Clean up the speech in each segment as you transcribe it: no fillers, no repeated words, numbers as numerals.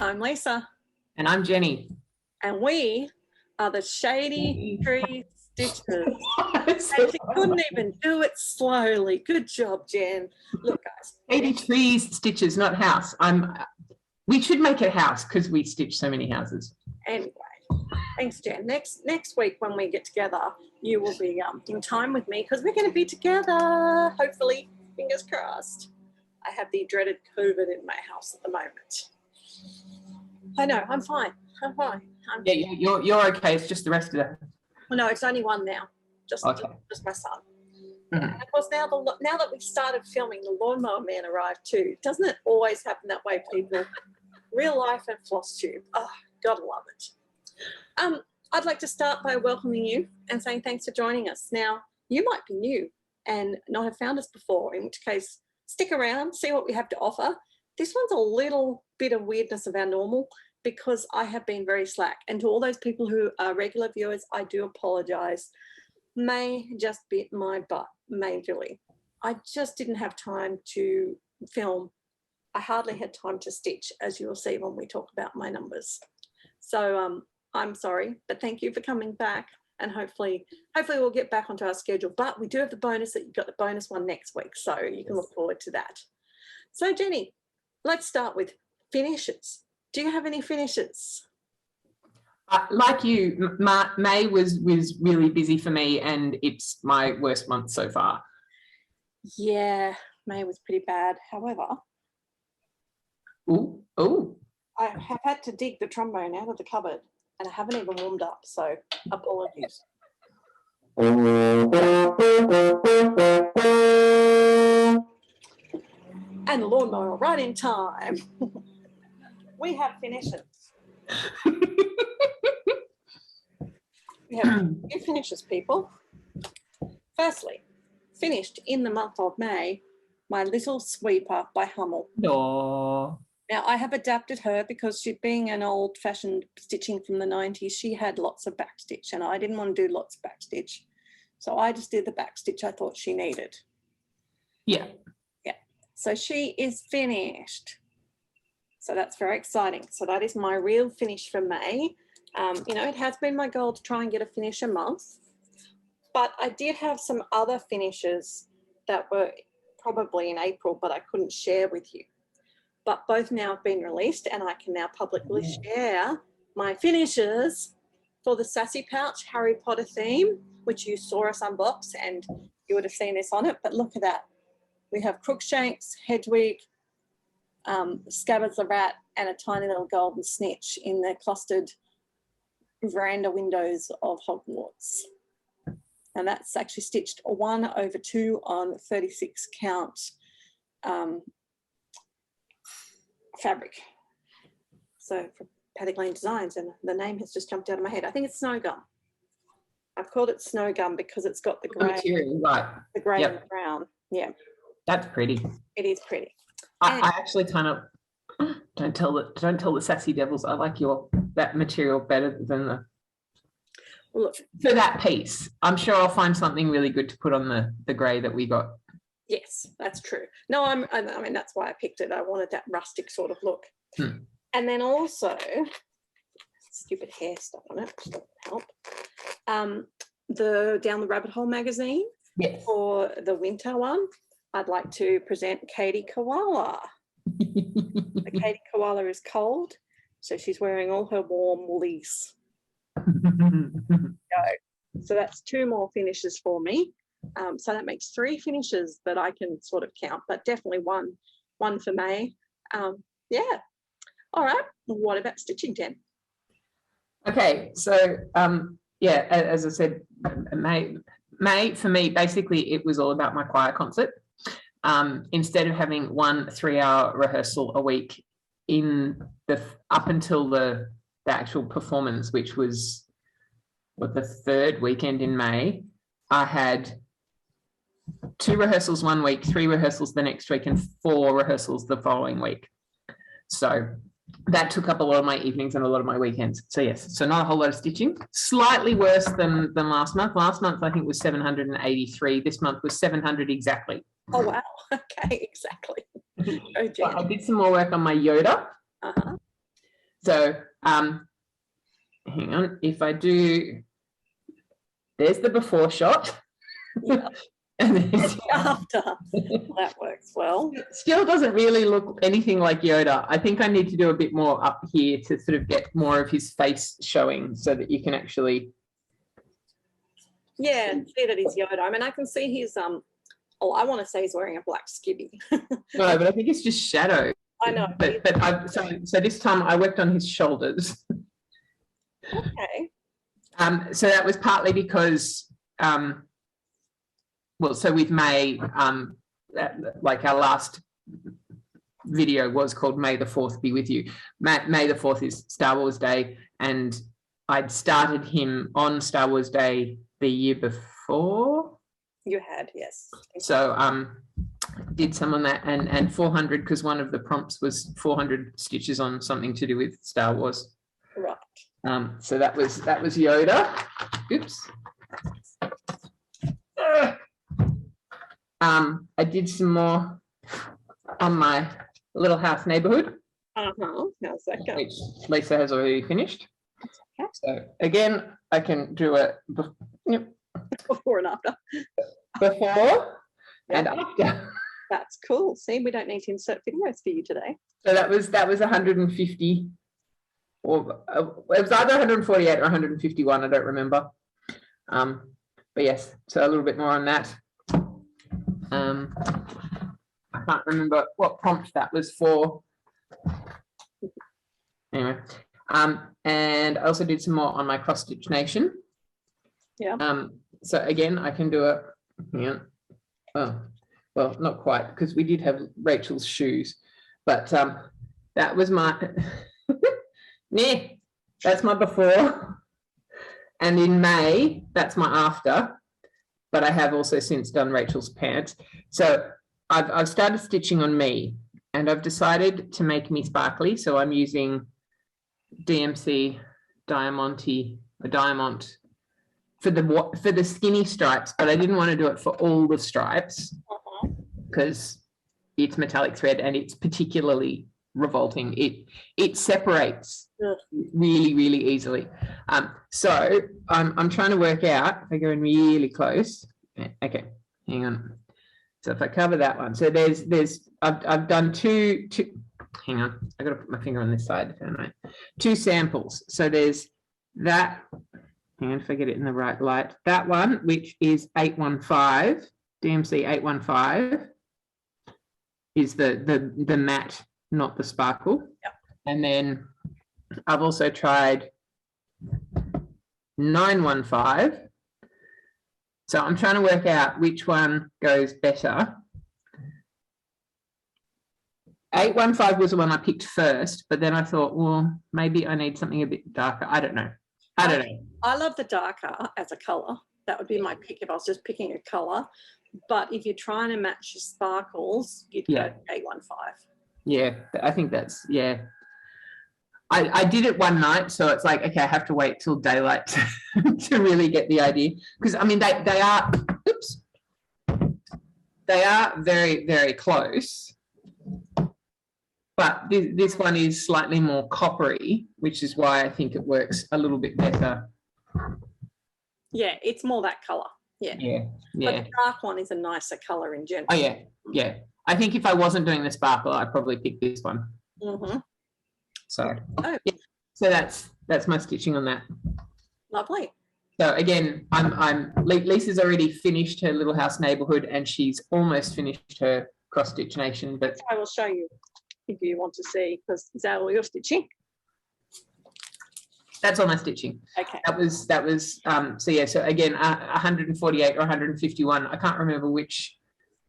I'm Lisa. And I'm Jenny. And we are the Shady Tree Stitchers. And she couldn't even do it slowly. Good job, Jen. Look, guys. Shady Trees Stitches, not house. We should make it house because we stitch so many houses. Anyway, thanks, Jen. Next week when we get together, you will be in time with me because we're going to be together, hopefully. Fingers crossed. I have the dreaded COVID in my house at the moment. I know, I'm fine. Yeah, you're okay. It's just the rest of the... Well, no, it's only one now. Just my son. Mm-hmm. And of course, now that we've started filming, the lawnmower man arrived too. Doesn't it always happen that way, people? Real life and Flosstube. Oh, gotta love it. I'd like to start by welcoming you and saying thanks for joining us. Now, you might be new and not have found us before, in which case, stick around, see what we have to offer. This one's a little bit of weirdness of our normal because I have been very slack. And to all those people who are regular viewers, I do apologise. May just bit my butt majorly. I just didn't have time to film. I hardly had time to stitch, as you will see when we talk about my numbers. So I'm sorry, but thank you for coming back. And hopefully we'll get back onto our schedule. But we do have the bonus that you've got the bonus one next week. So you can look forward to that. So Jenny, let's start with finishes. Do you have any finishes? Like you, May was really busy for me and it's my worst month so far. Yeah, May was pretty bad. However, I have had to dig the trombone out of the cupboard and I haven't even warmed up, so apologies. And the lawnmower right in time. We have finishes. We have two finishes, people. Firstly, finished in the month of May, my Little Sweeper by Hummel. Aww. Now, I have adapted her because she, being an old-fashioned stitching from the 90s, she had lots of backstitch, and I didn't want to do lots of backstitch. So I just did the backstitch I thought she needed. Yeah. Yeah. So she is finished. So that's very exciting. So that is my real finish for May. You know, it has been my goal to try and get a finish a month, but I did have some other finishes that were probably in April, but I couldn't share with you. But both now have been released and I can now publicly share my finishes for the Sassy Pouch Harry Potter theme, which you saw us unbox and you would have seen this on it. But look at that. We have Crookshanks, Hedwig, Scabbers the Rat and a tiny little golden snitch in the clustered veranda windows of Hogwarts. And that's actually stitched 1/2 on 36 count fabric. So for Paddock Lane Designs, and the name has just jumped out of my head. I think it's Snow Gum. I've called it Snow Gum because it's got the grey, material, right? The grey and the brown. Yeah, that's pretty. It is pretty. I actually kind of don't tell the sassy devils I like that material better than the. Look, for that piece, I'm sure I'll find something really good to put on the grey that we got. Yes, that's true. No, I mean, that's why I picked it. I wanted that rustic sort of look. And then also, stupid hair stuff on it, doesn't help. The Down the Rabbit Hole magazine. Yes. For the winter one, I'd like to present Katie Koala. Katie Koala is cold, so she's wearing all her warm woolies. So that's 2 more finishes for me. So that makes 3 finishes that I can sort of count, but definitely one for May. Yeah. All right. What about stitching, Jen? Okay. So, yeah, as I said, May for me, basically it was all about my choir concert. Instead of having 1 3-hour rehearsal a week up until the actual performance, which was the 3rd weekend in May, I had 2 rehearsals one week, 3 rehearsals the next week, and 4 rehearsals the following week. So that took up a lot of my evenings and a lot of my weekends. So yes, so not a whole lot of stitching. Slightly worse than last month. Last month I think was 783. This month was 700 exactly. Oh wow. Okay, exactly. I did some more work on my Yoda. So hang on, if I do, there's the before shot. Yeah. And there's The after. That works well. Still doesn't really look anything like Yoda. I think I need to do a bit more up here to sort of get more of his face showing so that you can actually. Yeah, see that he's Yoda. I mean, I can see his oh, I want to say he's wearing a black skivvy. No, but I think it's just shadow. I know. But so this time I worked on his shoulders. Okay. So that was partly because well, so with May, like our last video was called May the 4th Be With You. May the 4th is Star Wars Day, and I'd started him on Star Wars Day the year before. You had, yes. So did some on that, and 400, because one of the prompts was 400 stitches on something to do with Star Wars. Right. So that was Yoda. Oops. I did some more on my Little House Neighborhood. How's that going? Which Lisa has already finished. Okay. So again, I can do it Before and after. Before and after. That's cool. See, we don't need to insert videos for you today. So that was 150, or it was either 148 or 151. I don't remember. But yes, so a little bit more on that. I can't remember what prompt that was for. Anyway, and I also did some more on my cross stitch nation. Yeah. So again, I can do it. Yeah. Oh, well, not quite, because we did have Rachel's shoes, but that was my that's my before, and in May that's my after. But I have also since done Rachel's pants. So I've started stitching on me, and I've decided to make me sparkly. So I'm using DMC Diamond for the skinny stripes, but I didn't want to do it for all the stripes because it's metallic thread and it's particularly revolting. It separates really, really easily. So I'm trying to work out if I go in really close. Okay, hang on. So if I cover that one, so I've done two. Hang on, I got to put my finger on this side. Two samples. So there's that. Hang on, if I get it in the right light. That one, which is 815, DMC 815, is the matte, not the sparkle. Yep. And then I've also tried 915. So I'm trying to work out which one goes better. 815 was the one I picked first, but then I thought, well, maybe I need something a bit darker. I don't know. I love the darker as a colour. That would be my pick if I was just picking a colour. But if you're trying to match your sparkles, you'd go 815. Yeah, I think that's, yeah. I did it one night, so it's like, okay, I have to wait till daylight to really get the idea. Because, I mean, they are, oops, they are very, very close. But this one is slightly more coppery, which is why I think it works a little bit better. Yeah, it's more that colour. Yeah. Yeah. But the dark one is a nicer colour in general. Oh, yeah. Yeah. I think if I wasn't doing the sparkle, I'd probably pick this one. Mm-hmm. So, yeah. So that's my stitching on that. Lovely. So again, Lisa's already finished her Little House Neighborhood, and she's almost finished her cross stitch nation. But I will show you if you want to see, because is that all your stitching? That's all my stitching. Okay. That was so yeah, so again 148 or 151. I can't remember which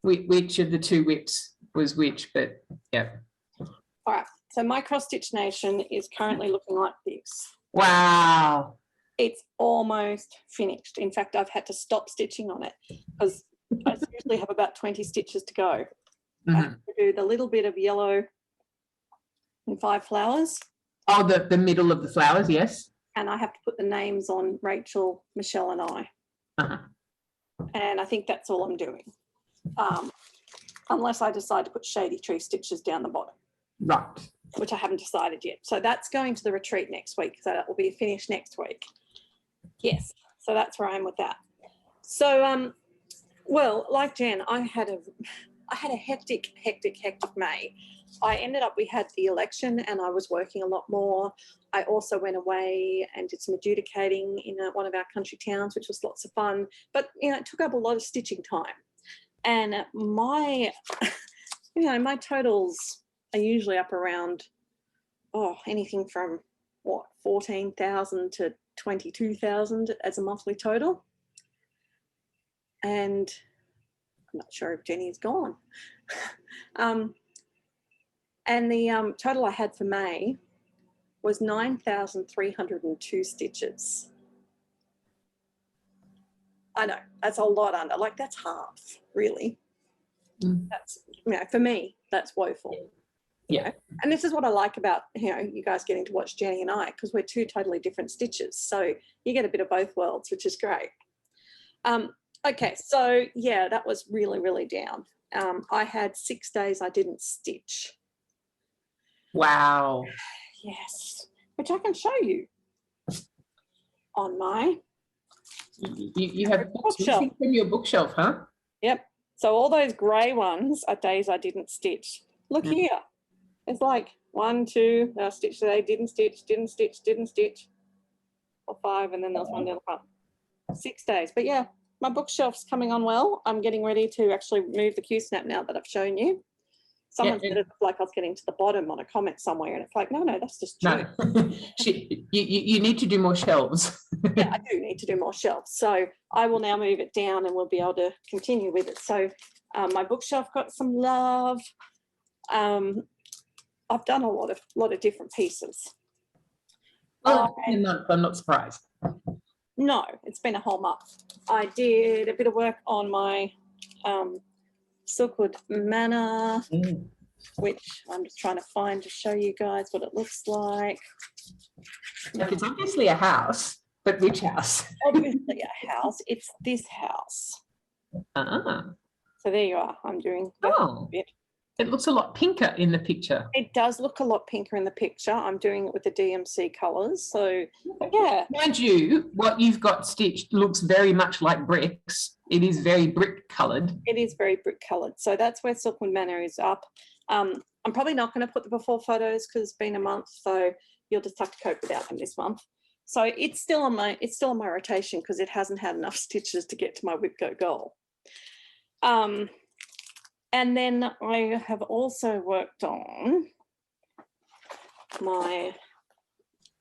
of the two whips was which, but yeah. All right. So my cross stitch nation is currently looking like this. Wow. It's almost finished. In fact, I've had to stop stitching on it because I usually have about 20 stitches to go. I have to do the little bit of yellow in 5 flowers. Oh, the middle of the flowers, yes. And I have to put the names on Rachel, Michelle and I. And I think that's all I'm doing. Unless I decide to put shady tree stitches down the bottom. Right. which I haven't decided yet. So that's going to the retreat next week. So that will be finished next week. Yes. So that's where I am with that. So, well, like Jen, I had a hectic May. We had the election and I was working a lot more. I also went away and did some adjudicating in one of our country towns, which was lots of fun. But, you know, it took up a lot of stitching time. And my, you know, my totals are usually up around, anything from, 14,000 to 22,000 as a monthly total. And I'm not sure if Jenny's gone. And the total I had for May was 9,302 stitches. I know, that's a lot under, like that's half, really. That's, you know, for me, that's woeful. Yeah. You know? And this is what I like about, you know, you guys getting to watch Jenny and I, because we're two totally different stitches. So you get a bit of both worlds, which is great. Okay, so yeah, that was really, really down. I had 6 days I didn't stitch. Wow. Yes, which I can show you on my... You have books missing from your bookshelf, huh? Yep. So all those grey ones are days I didn't stitch. Look here. It's like 1, 2, I stitched today, didn't stitch, or 5, and then there's one down the front. 6 days. But yeah, my bookshelf's coming on well. I'm getting ready to actually move the Q-snap now that I've shown you. Someone said it like I was getting to the bottom on a comment somewhere, and it's like, no, that's just true. No. You need to do more shelves. Yeah, I do need to do more shelves. So I will now move it down and we'll be able to continue with it. So my bookshelf got some love. I've done a lot of different pieces. Well, I'm not surprised. No, it's been a whole month. I did a bit of work on my Silkwood Manor, which I'm just trying to find to show you guys what it looks like. Like it's obviously a house, but which house? Obviously a house. It's this house. So there you are. I'm doing that bit. It looks a lot pinker in the picture. It does look a lot pinker in the picture. I'm doing it with the DMC colours. So, yeah. Mind you, what you've got stitched looks very much like bricks. It is very brick coloured. It is very brick coloured. So that's where Silkwood Manor is up. I'm probably not going to put the before photos because it's been a month. So you'll just have to cope without them this month. So it's still on my rotation because it hasn't had enough stitches to get to my Whip Go goal. And then I have also worked on my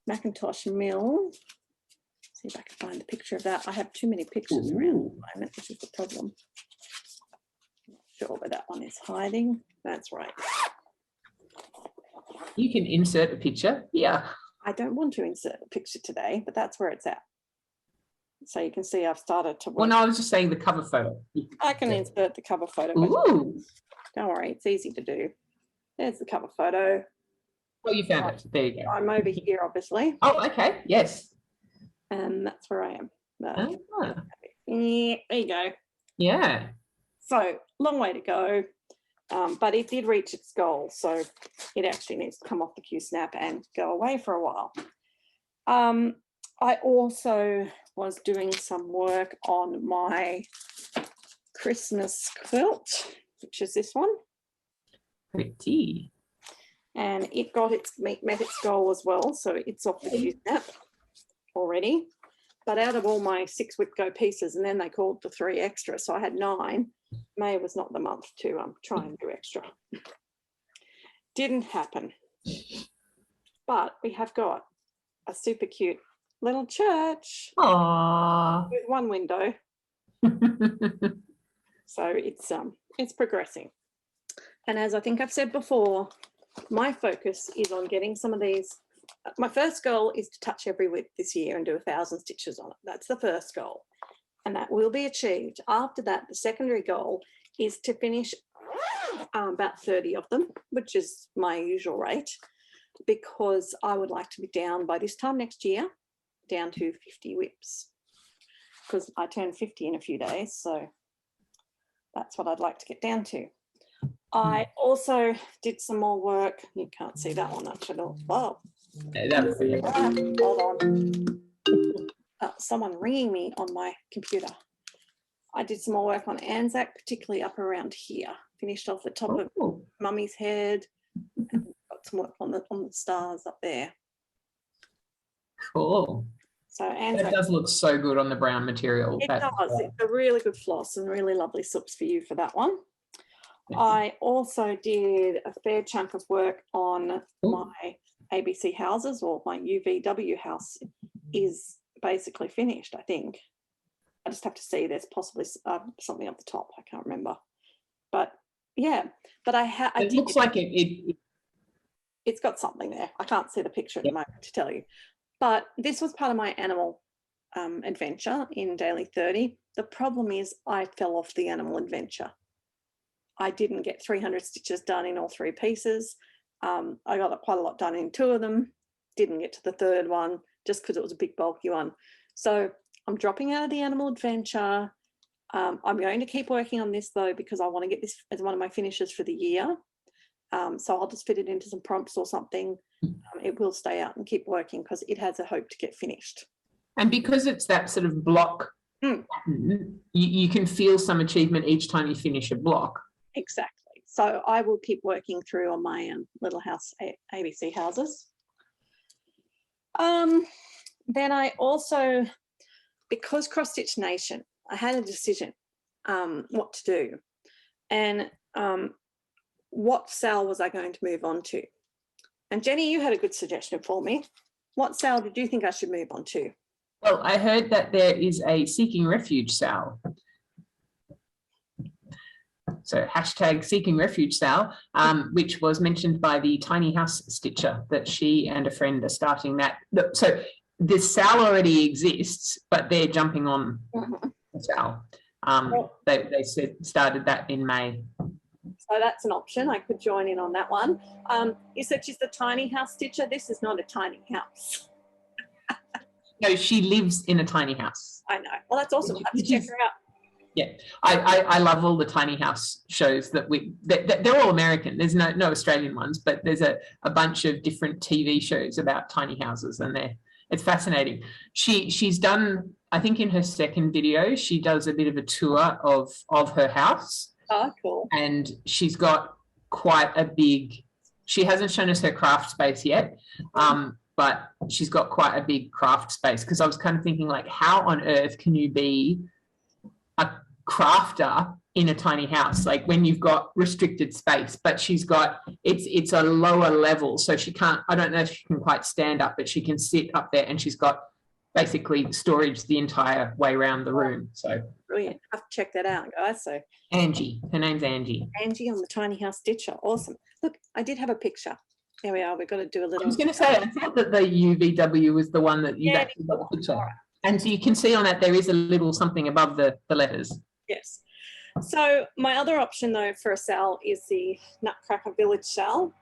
Macintosh mill. See if I can find the picture of that. I have too many pictures around at the moment, which is the problem. I'm not sure where that one is hiding. That's right. You can insert a picture here. I don't want to insert a picture today, but that's where it's at. So you can see I've started to work. Well, no, I was just saying the cover photo. I can insert the cover photo. Ooh. Don't worry, it's easy to do. There's the cover photo. Oh, you found it. There you go. I'm over here, obviously. Oh, okay. Yes. And that's where I am. Ah. Yeah, there you go. Yeah. So long way to go. But it did reach its goal. So it actually needs to come off the Q-snap and go away for a while. I also was doing some work on my Christmas quilt, which is this one. Pretty. And it met its goal as well. So it's off the Q-snap already. But out of all my 6 Whip Go pieces, and then they called for 3 extra. So I had 9. May was not the month to try and do extra. Didn't happen. But we have got a super cute little church. Aww. With 1 window. So it's progressing. And as I think I've said before, my focus is on getting some of these. My first goal is to touch every whip this year and do 1,000 stitches on it. That's the first goal. And that will be achieved. After that, the secondary goal is to finish about 30 of them, which is my usual rate, because I would like to be down by this time next year, down to 50 whips, because I turn 50 in a few days. So that's what I'd like to get down to. I also did some more work. You can't see that one actually. Wow. Hold on. Someone ringing me on my computer. I did some more work on Anzac, particularly up around here. Finished off the top of Mummy's head. And got some work on the stars up there. Cool. So Anzac, that does look so good on the brown material. It does. It's a really good floss and really lovely slips for you for that one. I also did a fair chunk of work on my ABC houses, or my UVW house is basically finished, I think. I just have to see, there's possibly something up the top, I can't remember. But yeah, but it looks like it's got something there. I can't see the picture at the moment to tell you. But this was part of my animal adventure in Daily 30. The problem is I fell off the animal adventure. I didn't get 300 stitches done in all 3 pieces. I got quite a lot done in 2 of them. Didn't get to the 3rd one just because it was a big bulky one. So I'm dropping out of the animal adventure. I'm going to keep working on this though, because I want to get this as one of my finishes for the year. So I'll just fit it into some prompts or something. It will stay out and keep working because it has a hope to get finished. And because it's that sort of block, you can feel some achievement each time you finish a block. Exactly. So I will keep working through on my little house ABC houses. Then I also, because Cross Stitch Nation, I had a decision what to do, and what sale was I going to move on to. And Jenny, you had a good suggestion for me. What sale did you think I should move on to? Well, I heard that there is a Seeking Refuge sale. So hashtag Seeking Refuge sale, which was mentioned by the Tiny House Stitcher, that she and a friend are starting that. So this sale already exists, but they're jumping on the sale. They said started that in May. So that's an option. I could join in on that one. You said she's the Tiny House Stitcher. This is not a tiny house. No, she lives in a tiny house. I know. Well, that's awesome. I have to check her out. Yeah, I love all the tiny house shows that they're all American. There's no Australian ones, but there's a bunch of different TV shows about tiny houses, and it's fascinating. She's done, I think in her 2nd video, she does a bit of a tour of her house. Oh, cool. And she's got quite a big, she hasn't shown us her craft space yet, but she's got quite a big craft space, because I was kind of thinking, like, how on earth can you be a crafter in a tiny house, like when you've got restricted space? But she's got, it's a lower level, so she can't, I don't know if she can quite stand up, but she can sit up there, and she's got basically storage the entire way around the room. So brilliant. I have to check that out, guys. So Angie, her name's Angie. Angie on the Tiny House Stitcher. Awesome. Look, I did have a picture. There we are. We've got to do a little. I was going to say, I thought that the UVW was the one that you've actually got the picture. Right. And so you can see on that there is a little something above the letters. Yes. So my other option though for a sale is the Nutcracker Village sale,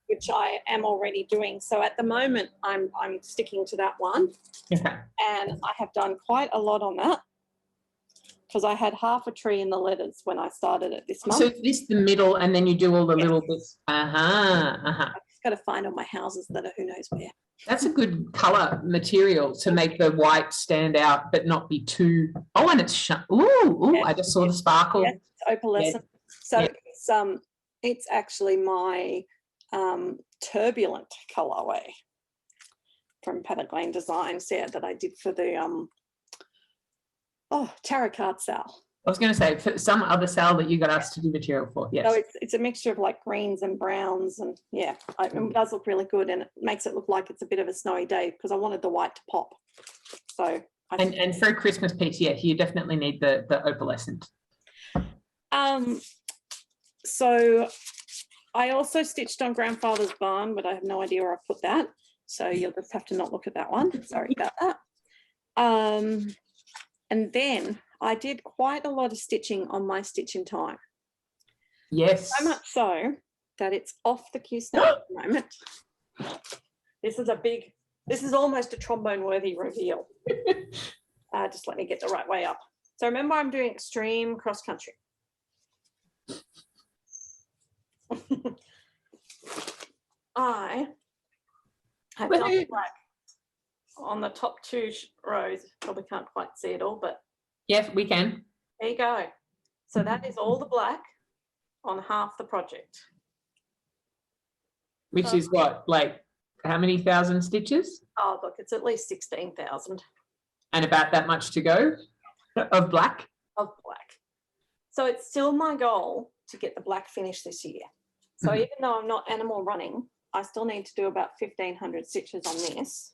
which I am already doing. So at the moment I'm sticking to that one. Okay. And I have done quite a lot on that, because I had half a tree in the letters when I started it this month. So this the middle, and then you do all the little bits. I've just got to find all my houses that are who knows where. That's a good colour material to make the white stand out, but not be too. Oh, and it's I just saw the sparkle. Yes, it's opalescent. So it's actually my turbulent colourway from Paddock Lane Design set that I did for the tarot card sale. I was going to say, for some other sale that you got asked to do material for, yes. So it's a mixture of like greens and browns, and it does look really good, and it makes it look like it's a bit of a snowy day, because I wanted the white to pop. So and for a Christmas piece, yeah, you definitely need the opalescent. So I also stitched on Grandfather's Barn, but I have no idea where I put that. So you'll just have to not look at that one. Sorry about that. And then I did quite a lot of stitching on my Stitch in Time. Yes. So much so that it's off the Q stand at the moment. This is almost a trombone-worthy reveal. Just let me get the right way up. So remember, I'm doing extreme cross-country. I have done the black on the top two rows. Probably can't quite see it all, but yes, we can. there you go. So that is all the black on half the project. Which is what, like how many thousand stitches? Oh, look, it's at least 16,000. And about that much to go of black? Of black. So it's still my goal to get the black finish this year. So even though I'm not animal running, I still need to do about 1,500 stitches on this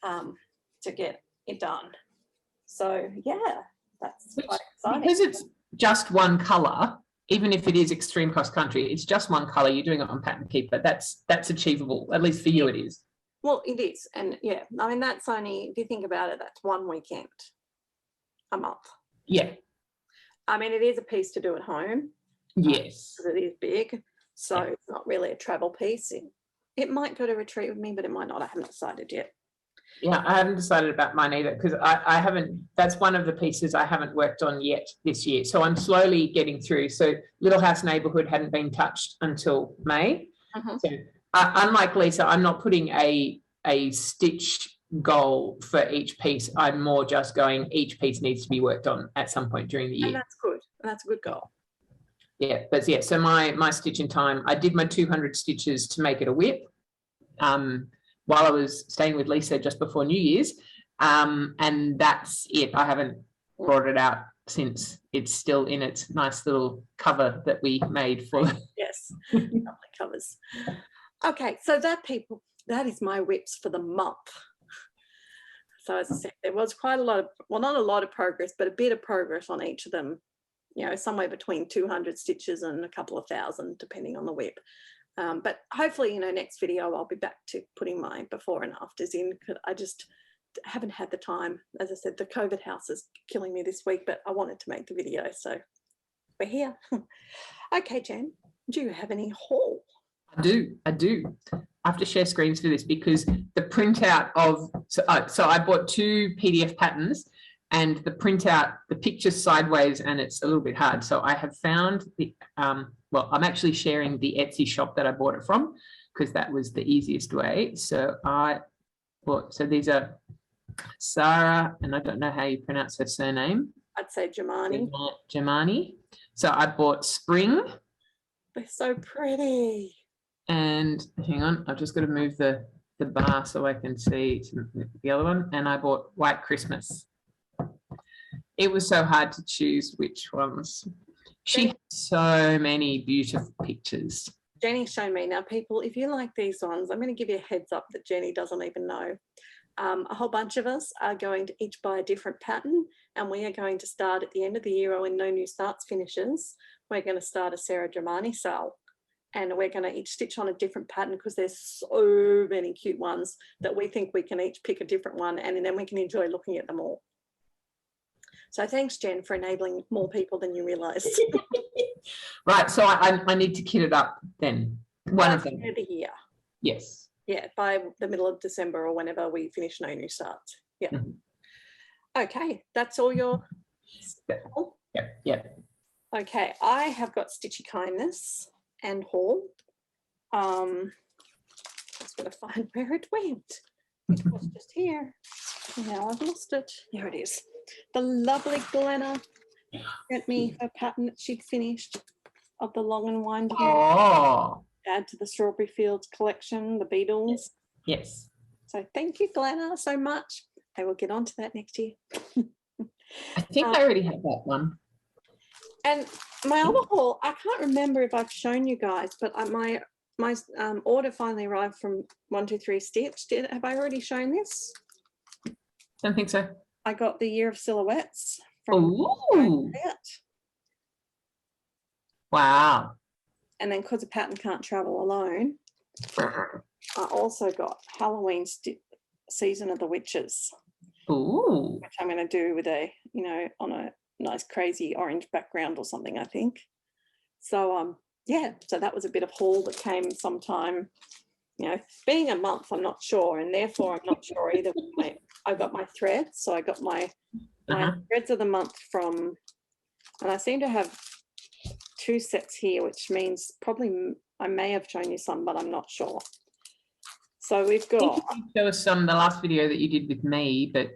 to get it done. So yeah, that's quite exciting. Because it's just one colour, even if it is extreme cross country, it's just one colour. You're doing it on Pattern Keeper. That's achievable. At least for you, it is. Well, it is, and yeah, I mean that's only, if you think about it, that's one weekend a month. Yeah. I mean, it is a piece to do at home. Yes. Because it is big, so it's not really a travel piece. It might go to retreat with me, but it might not. I haven't decided yet. Yeah, I haven't decided about mine either because I haven't, that's one of the pieces I haven't worked on yet this year. So I'm slowly getting through. So Little House Neighbourhood hadn't been touched until May. So unlike Lisa, I'm not putting a stitch goal for each piece. I'm more just going, each piece needs to be worked on at some point during the year. And that's good. That's a good goal. Yeah, but yeah, so my stitch in time, I did my 200 stitches to make it a whip while I was staying with Lisa just before New Year's, and that's it. I haven't brought it out since. It's still in its nice little cover that we made for. Yes, lovely covers. Okay, so that is my whips for the month. So as I said, there was quite a lot of, well, not a lot of progress, but a bit of progress on each of them. You know, somewhere between 200 stitches and a couple of thousand, depending on the whip. But hopefully, you know, next video I'll be back to putting my before and afters in, because I just haven't had the time. As I said, the COVID house is killing me this week, but I wanted to make the video, so we're here. Okay, Jen, do you have any haul? I do. I have to share screens for this because the printout of, so I bought 2 PDF patterns, and the printout, the picture's sideways and it's a little bit hard. So I have found the, well, I'm actually sharing the Etsy shop that I bought it from because that was the easiest way. So I bought, so these are Sarah, and I don't know how you pronounce her surname. I'd say Jamani. Jamani. So I bought Spring. They're so pretty. And hang on, I've just got to move the bar so I can see the other one. And I bought White Christmas. It was so hard to choose which ones. She has so many beautiful pictures. Jenny's shown me. Now, people, if you like these ones, I'm going to give you a heads up that Jenny doesn't even know. A whole bunch of us are going to each buy a different pattern, and we are going to start at the end of the year, or when No New Starts finishes, we're going to start a Sarah Germani sale. And we're going to each stitch on a different pattern because there's so many cute ones that we think we can each pick a different one, and then we can enjoy looking at them all. So thanks, Jen, for enabling more people than you realised. Right, so I need to kit it up then. One of them. By the end of the year. Yes. Yeah, by the middle of December or whenever we finish No New Starts. Yeah. Okay, that's all your... Yeah. Okay, I have got Stitchy Kindness and haul. Just got to find where it went. It was just here. Now I've lost it. Here it is. The lovely Glenna sent me her pattern that she'd finished of the long and winding. Oh. Add to the Strawberry Fields collection, the Beatles. Yes. So thank you, Glenna, so much. I will get on to that next year. I think I already have that one. And my other haul, I can't remember if I've shown you guys, but my order finally arrived from 123 Stitch. Have I already shown this? Don't think so. I got the Year of Silhouettes from Ooh. Wow. And then because the pattern can't travel alone, I also got Halloween Season of the Witches. Ooh. Which I'm going to do with a, you know, on a nice crazy orange background or something, I think. So yeah, so that was a bit of haul that came sometime, you know, being a month, I'm not sure, and therefore I'm not sure either. I got my threads, so I got my threads of the month from, and I seem to have 2 sets here, which means probably I may have shown you some, but I'm not sure. So we've got. There was some the last video that you did with me, but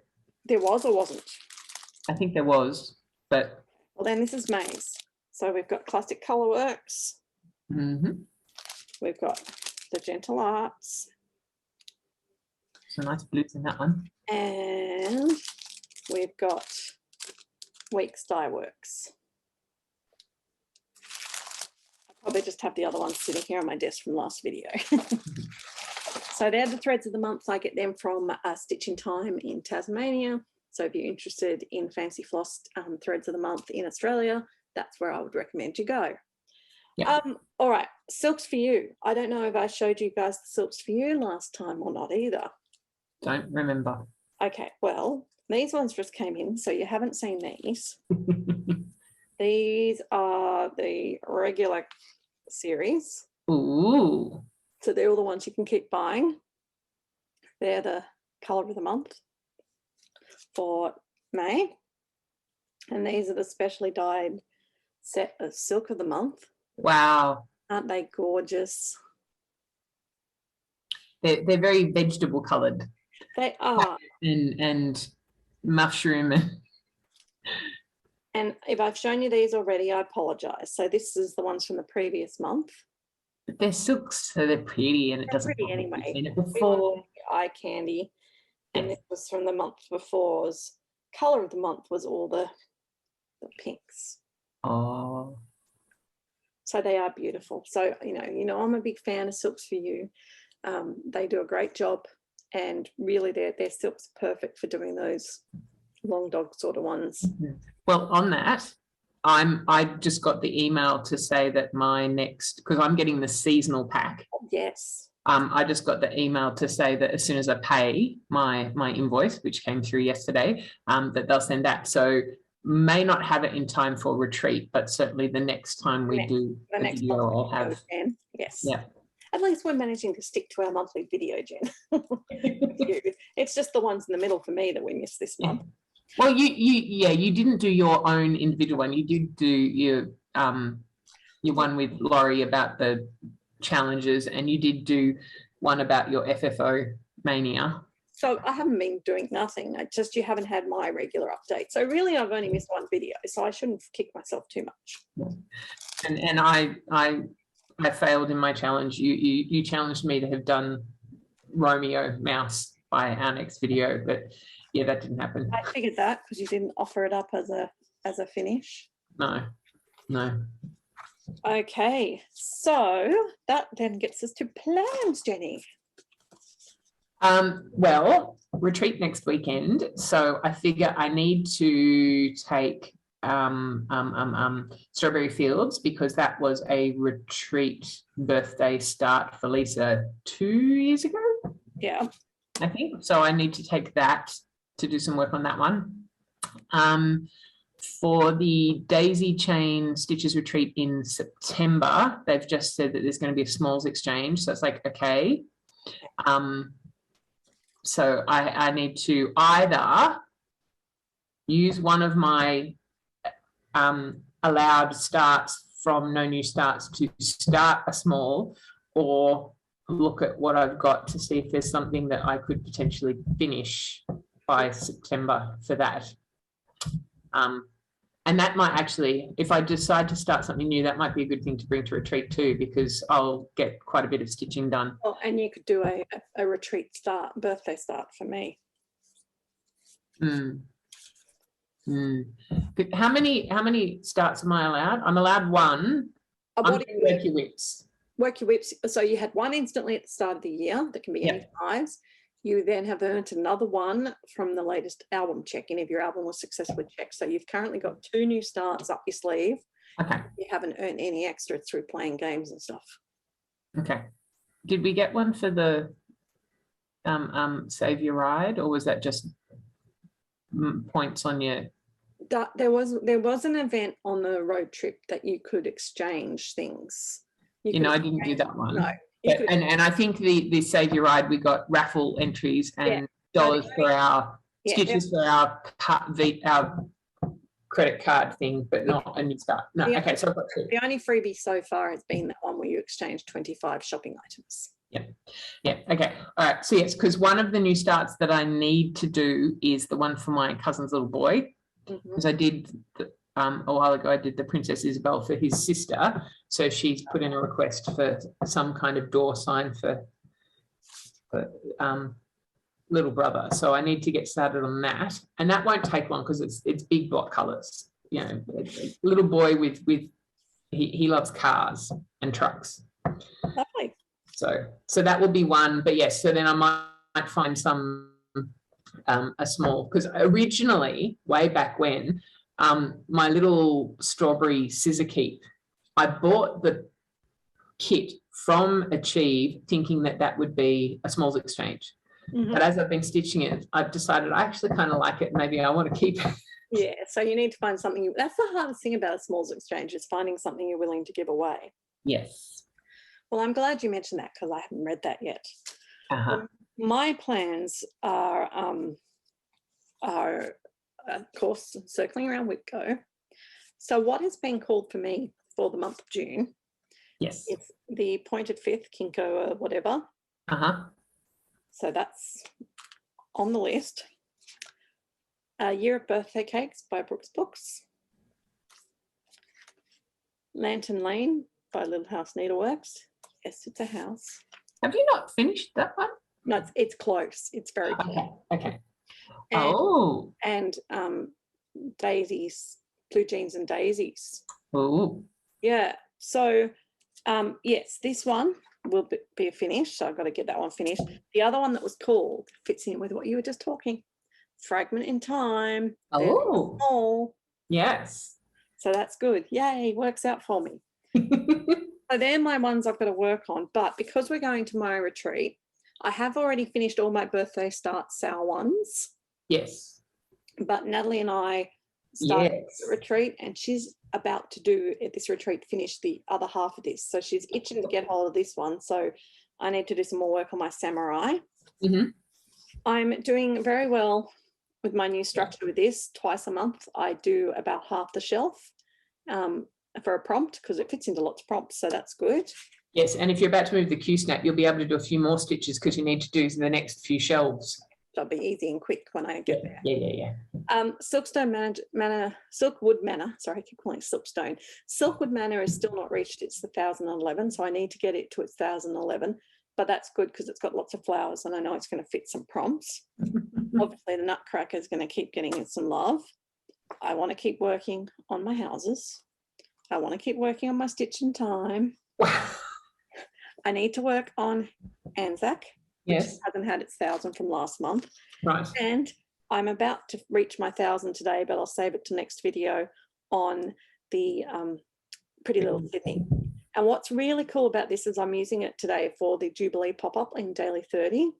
there was or wasn't? I think there was, but. Well, then this is May's. So we've got Classic Colourworks. We've got the Gentle Arts. Some nice blues in that one. And we've got Weeks Dye Works. I probably just have the other ones sitting here on my desk from last video. So they're the threads of the month. I get them from Stitching Time in Tasmania. So if you're interested in fancy floss threads of the month in Australia, that's where I would recommend you go. Yeah. All right, Silks for You. I don't know if I showed you guys the Silks for You last time or not either. Don't remember. Okay, well, these ones just came in, so you haven't seen these. These are the regular series. Ooh. So they're all the ones you can keep buying. They're the colour of the month for May. And these are the specially dyed set of Silk of the Month. Wow. Aren't they gorgeous? They're very vegetable coloured. They are. And mushroom. And if I've shown you these already, I apologise. So this is the ones from the previous month. But they're silks, so they're pretty, and it doesn't. Pretty anyway. Seen it before. Eye candy, and this was from the month before's. Colour of the month was all the pinks. Oh. So they are beautiful. So you know, I'm a big fan of Silks for You. They do a great job, and really, their silk's perfect for doing those long dog sort of ones. Well, on that, I just got the email to say that my next, because I'm getting the seasonal pack. Yes. I just got the email to say that as soon as I pay my invoice, which came through yesterday, that they'll send that. So may not have it in time for retreat, but certainly the next time we do the next video, I'll have. Yes. Yeah. At least we're managing to stick to our monthly video, Jen. It's just the ones in the middle for me that we missed this month. Well, you didn't do your own individual one. You did do your one with Laurie about the challenges, and you did do one about your FFO mania. So I haven't been doing nothing. You haven't had my regular update. So really, I've only missed one video. So I shouldn't kick myself too much. And I failed in my challenge. You challenged me to have done Romeo Mouse by our next video, but yeah, that didn't happen. I figured that because you didn't offer it up as a finish. No. Okay, so that then gets us to plans, Jenny. Well, retreat next weekend, so I figure I need to take Strawberry Fields, because that was a retreat birthday start for Lisa 2 years ago. Yeah, I think so. I need to take that to do some work on that one. For the Daisy Chain Stitches retreat in September, they've just said that there's going to be a smalls exchange, so it's like, okay. So I need to either use one of my allowed starts from No New Starts to start a small, or look at what I've got to see if there's something that I could potentially finish by September for that. And that might actually, if I decide to start something new, that might be a good thing to bring to retreat too, because I'll get quite a bit of stitching done. Well, and you could do a retreat start, birthday start for me. How many starts am I allowed? I'm allowed one. Work your whips. Work your whips. So you had one instantly at the start of the year that can be any size. You then have earned another one from the latest album check-in if your album was successfully checked. So you've currently got 2 new starts up your sleeve. Okay. You haven't earned any extra through playing games and stuff. Okay. Did we get one for the Save Your Ride, or was that just points on your? There was an event on the road trip that you could exchange things. I didn't do that one. No. But, and I think the Save Your Ride, we got raffle entries and dollars for our stitches for our credit card thing, but not a new start. No, okay, so I've got 2. The only freebie so far has been that one where you exchange 25 shopping items. Yeah, okay. All right, so yes, because one of the new starts that I need to do is the one for my cousin's little boy, because I did, a while ago, I did the Princess Isabel for his sister, so she's put in a request for some kind of door sign for little brother, so I need to get started on that, and that won't take long because it's big block colours. You know, little boy with he loves cars and trucks. Lovely. So that will be one, but yes. So then I might find some a small, because originally way back when my little strawberry scissor keep, I bought the kit from Achieve thinking that would be a smalls exchange. But as I've been stitching it, I've decided I actually kind of like it. Maybe I want to keep it. Yeah, so you need to find something. That's the hardest thing about a smalls exchange, is finding something you're willing to give away. Yes. Well, I'm glad you mentioned that because I haven't read that yet. My plans are of course, circling around Whitco. So what has been called for me for the month of June? Yes. It's the Pointed Fifth, Kinko or whatever. So that's on the list. Year of Birthday Cakes by Brooks Books. Lantern Lane by Little House Needleworks. Yes, it's a house. Have you not finished that one? No, it's close. It's very close. Okay. And daisies, blue jeans and daisies. Oh. Yeah. So, yes, this one will be a finish. So I've got to get that one finished. The other one that was called fits in with what you were just talking. Fragment in Time. Oh. Small. Yes. So that's good. Yay, works out for me. So they're my ones I've got to work on. But because we're going to my retreat, I have already finished all my birthday start sale ones. Yes. But Natalie and I started the retreat, and she's about to do at this retreat finish the other half of this. So she's itching to get hold of this one. So I need to do some more work on my samurai. I'm doing very well with my new structure with this. Twice a month I do about half the shelf for a prompt, because it fits into lots of prompts, so that's good. Yes, and if you're about to move the Q-snap, you'll be able to do a few more stitches because you need to do the next few shelves. That'll be easy and quick when I get there. Yeah. Silkstone Manor, Silkwood Manor, sorry, I keep calling it Silkstone. Silkwood Manor is still not reached its 1,011, so I need to get it to its 1,011, but that's good because it's got lots of flowers and I know it's going to fit some prompts. Obviously, the Nutcracker is going to keep getting some love. I want to keep working on my houses. I want to keep working on my Stitch in Time. I need to work on Anzac, which hasn't had its 1,000 from last month. Right. And I'm about to reach my 1,000 today, but I'll save it to next video on the Pretty Little Sydney. And what's really cool about this is I'm using it today for the Jubilee pop-up in Daily 30.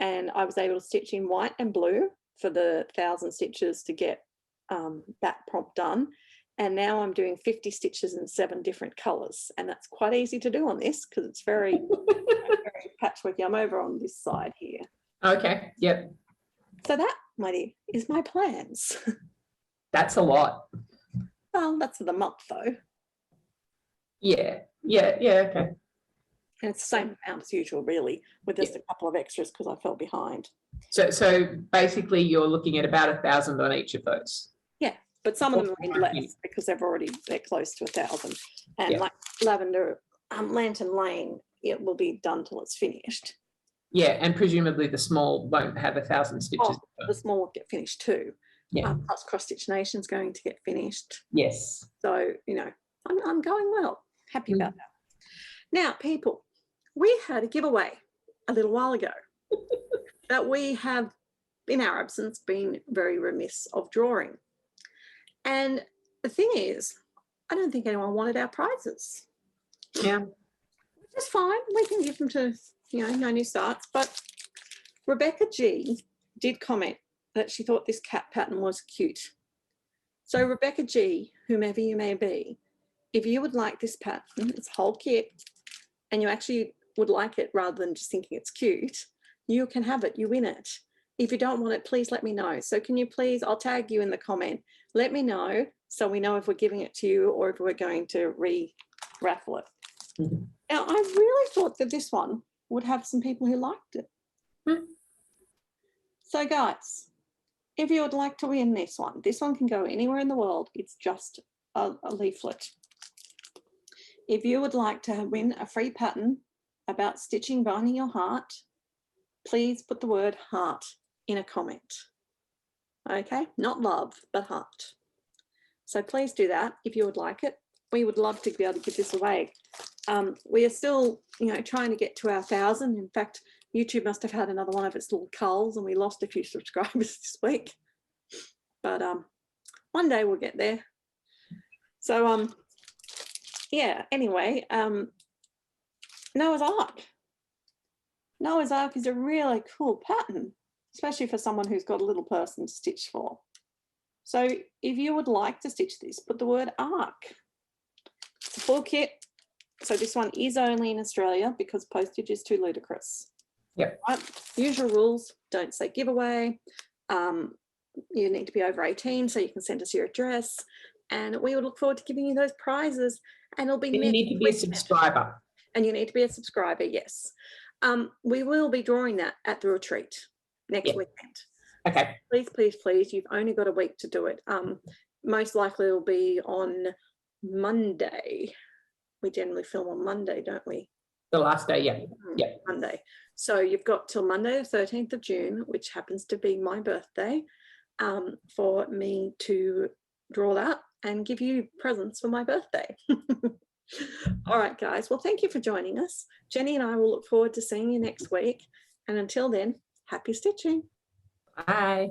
And I was able to stitch in white and blue for the 1,000 stitches to get that prompt done. And now I'm doing 50 stitches in 7 different colours. And that's quite easy to do on this because it's very, very patchworky. I'm over on this side here. Okay, yep. So that, my dear, is my plans. That's a lot. Well, that's for the month though. Yeah, okay. And it's the same amount as usual, really, with just a couple of extras because I fell behind. So basically you're looking at about 1,000 on each of those. Yeah, but some of them need less because they're close to 1,000. And like Lavender, Lantern Lane, it will be done till it's finished. Yeah, and presumably the small won't have 1,000 stitches. Oh, the small will get finished too. Yeah. Plus Cross Stitch Nation's going to get finished. Yes. So, you know, I'm going well. Happy about that. Now, people, we had a giveaway a little while ago that we have, in our absence, been very remiss of drawing. And the thing is, I don't think anyone wanted our prizes. Yeah. Which is fine. We can give them to, you know, No New Starts. But Rebecca G did comment that she thought this cat pattern was cute. So Rebecca G, whomever you may be, if you would like this pattern, it's a whole kit, and you actually would like it rather than just thinking it's cute, you can have it, you win it. If you don't want it, please let me know. So can you please, I'll tag you in the comment, let me know so we know if we're giving it to you or if we're going to raffle it. Mhm. Now, I really thought that this one would have some people who liked it. So guys, if you would like to win this one can go anywhere in the world. It's just a leaflet. If you would like to win a free pattern about stitching binding your heart, please put the word heart in a comment. Okay, not love, but heart. So please do that if you would like it. We would love to be able to give this away. We are still, trying to get to our 1,000. In fact, YouTube must have had another one of its little culls and we lost a few subscribers this week. But one day we'll get there. So, yeah, anyway, Noah's Ark. Noah's Ark is a really cool pattern, especially for someone who's got a little person to stitch for. So if you would like to stitch this, put the word Ark. It's a full kit. So this one is only in Australia because postage is too ludicrous. Yep. Right? Usual rules, don't say giveaway. You need to be over 18 so you can send us your address. And we would look forward to giving you those prizes. And it'll be You need to be a subscriber. And you need to be a subscriber, yes. We will be drawing that at the retreat next weekend. Okay. Please, please, please, you've only got a week to do it. Most likely it will be on Monday. We generally film on Monday, don't we? The last day, yeah. Yeah. Monday. So you've got till Monday the 13th of June, which happens to be my birthday, for me to draw that and give you presents for my birthday. All right, guys. Well, thank you for joining us. Jenny and I will look forward to seeing you next week. And until then, happy stitching. Bye.